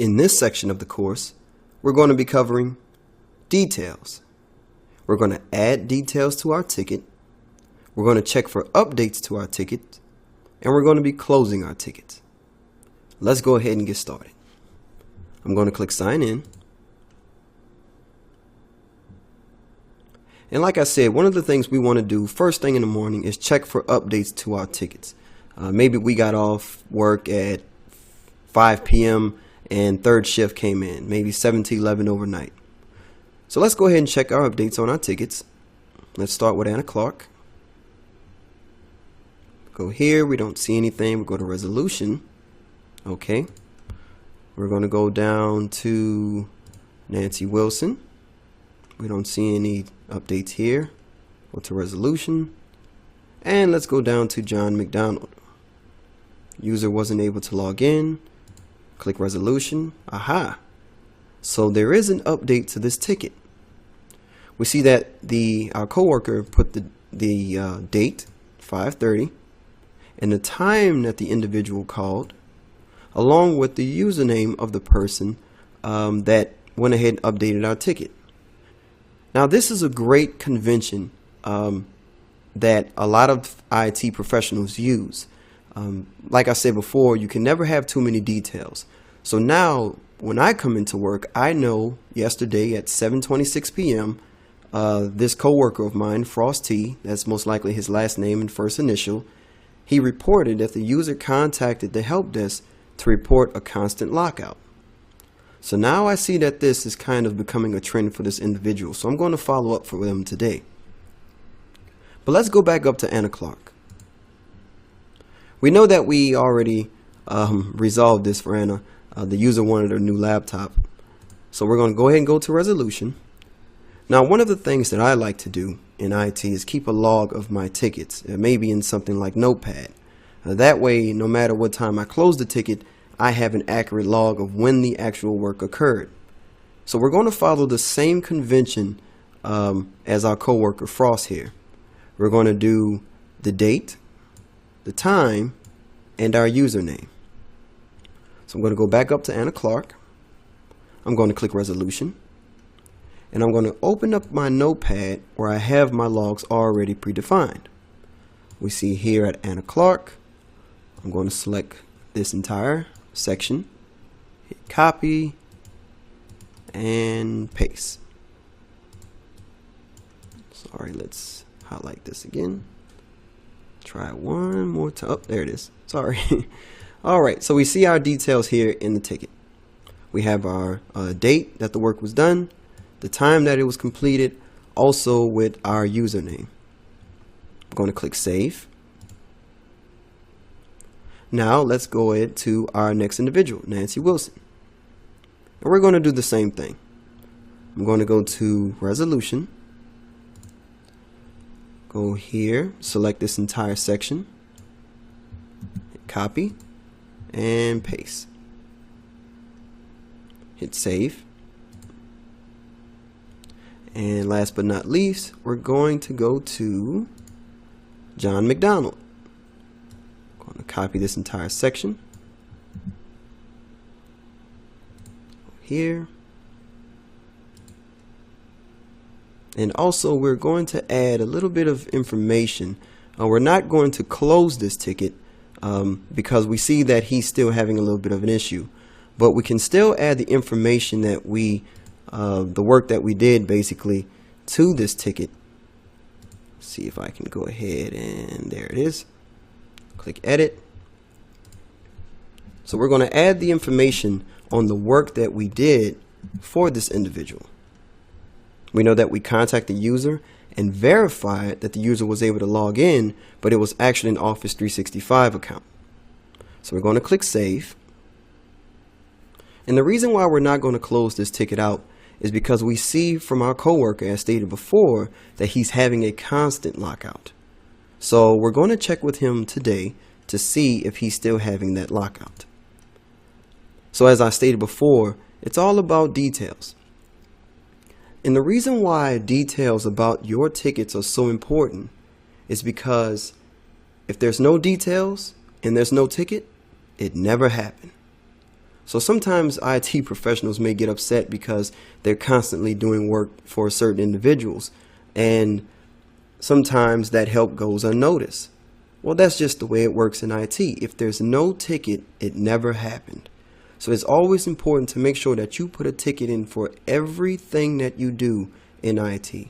In this section of the course, we're going to be covering details. We're going to add details to our ticket. We're going to check for updates to our ticket, and we're going to be closing our tickets. Let's go ahead and get started. I'm going to click sign in. And like I said, one of the things we want to do first thing in the morning is check for updates to our tickets. Maybe we got off work at 5 p.m. and third shift came in, maybe 7 to 11 overnight. So let's go ahead and check our updates on our tickets. Let's start with Anna Clark. Go here, we don't see anything. We'll go to resolution. Okay. We're going to go down to Nancy Wilson. We don't see any updates here. Go to resolution. And let's go down to John McDonald. User wasn't able to log in. Click resolution. Aha. So there is an update to this ticket. We see that our coworker put the date 5:30 and the time that the individual called, along with the username of the person that went ahead and updated our ticket. Now this is a great convention that a lot of IT professionals use. Like I said before, you can never have too many details. So now when I come into work, I know yesterday at 7:26 p.m. This coworker of mine, Frost T, that's most likely his last name and first initial, he reported that the user contacted the help desk to report a constant lockout. So now I see that this is kind of becoming a trend for this individual. So I'm going to follow up for them today. But let's go back up to Anna Clark. We know that we already resolved this for Anna. The user wanted a new laptop. So we're going to go ahead and go to resolution. Now, one of the things that I like to do in IT is keep a log of my tickets, maybe in something like Notepad. That way, no matter what time I close the ticket, I have an accurate log of when the actual work occurred. So we're going to follow the same convention as our coworker Frost here. We're going to do the date, the time, and our username. So I'm going to go back up to Anna Clark. I'm going to click resolution. And I'm going to open up my notepad where I have my logs already predefined. We see here at Anna Clark, I'm going to select this entire section, hit copy, and paste. Sorry, let's highlight this again. Try one more time. Oh, there it is. Sorry. All right, so we see our details here in the ticket. We have our date that the work was done, the time that it was completed, also with our username. I'm going to click save. Now let's go ahead to our next individual, Nancy Wilson. And we're going to do the same thing. I'm going to go to resolution. Go here, select this entire section, hit copy, and paste. Hit save. And last but not least, we're going to go to John McDonald. I'm going to copy this entire section here. And also we're going to add a little bit of information. We're not going to close this ticket because we see that he's still having a little bit of an issue. But we can still add the information that the work that we did basically to this ticket. See if I can go ahead and there it is. Click edit. So we're going to add the information on the work that we did for this individual. We know that we contacted the user and verified that the user was able to log in, but it was actually an Office 365 account. So we're going to click save. And the reason why we're not going to close this ticket out is because we see from our coworker, as stated before, that he's having a constant lockout. So we're going to check with him today to see if he's still having that lockout. So as I stated before, it's all about details. And the reason why details about your tickets are so important is because if there's no details and there's no ticket, it never happened. So sometimes IT professionals may get upset because they're constantly doing work for certain individuals, and sometimes that help goes unnoticed. Well, that's just the way it works in IT. If there's no ticket, it never happened. So it's always important to make sure that you put a ticket in for everything that you do in IT.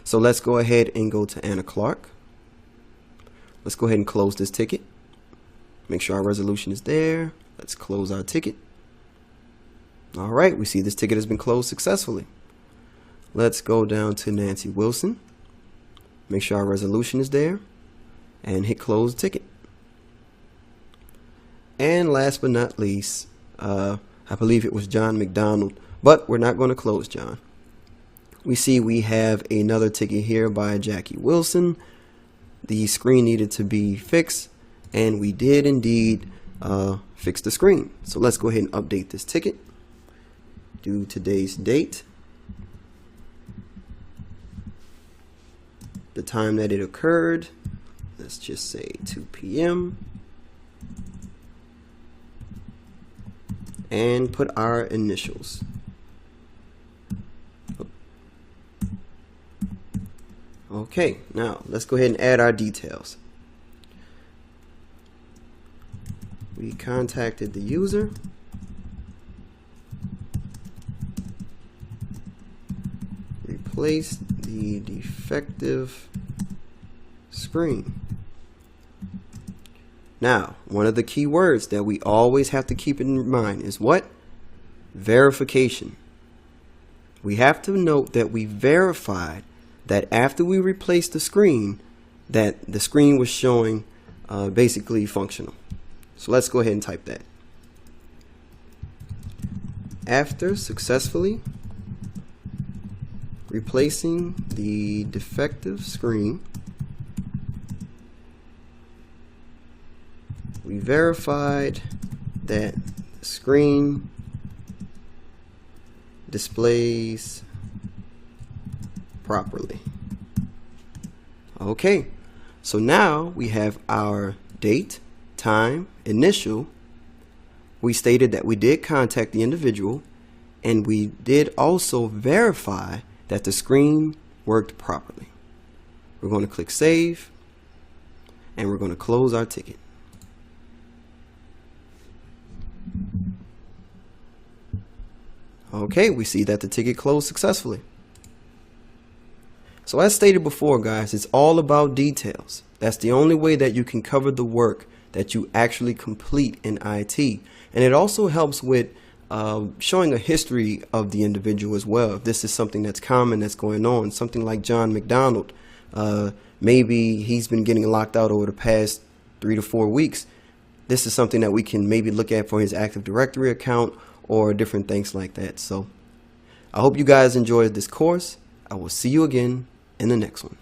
So let's go ahead and go to Anna Clark. Let's go ahead and close this ticket. Make sure our resolution is there. Let's close our ticket. All right, we see this ticket has been closed successfully. Let's go down to Nancy Wilson. Make sure our resolution is there and hit close ticket. And last but not least, I believe it was John McDonald, but we're not going to close John. We see we have another ticket here by Jackie Wilson. The screen needed to be fixed, and we did indeed fix the screen. So let's go ahead and update this ticket. Do today's date, the time that it occurred. Let's just say 2 p.m. and put our initials. Okay, now let's go ahead and add our details. We contacted the user. Replaced the defective screen. Now, one of the key words that we always have to keep in mind is what? Verification. We have to note that we verified that after we replaced the screen, that the screen was showing basically functional. So let's go ahead and type that. After successfully replacing the defective screen, we verified that the screen displays properly. Okay, so now we have our date, time, initial. We stated that we did contact the individual, and we did also verify that the screen worked properly. We're going to click save, and we're going to close our ticket. Okay, we see that the ticket closed successfully. So as stated before, guys, it's all about details. That's the only way that you can cover the work that you actually complete in IT. And it also helps with showing a history of the individual as well. If this is something that's common that's going on, something like John McDonald, maybe he's been getting locked out over the past 3 to 4 weeks. This is something that we can maybe look at for his Active Directory account or different things like that. So I hope you guys enjoyed this course. I will see you again in the next one.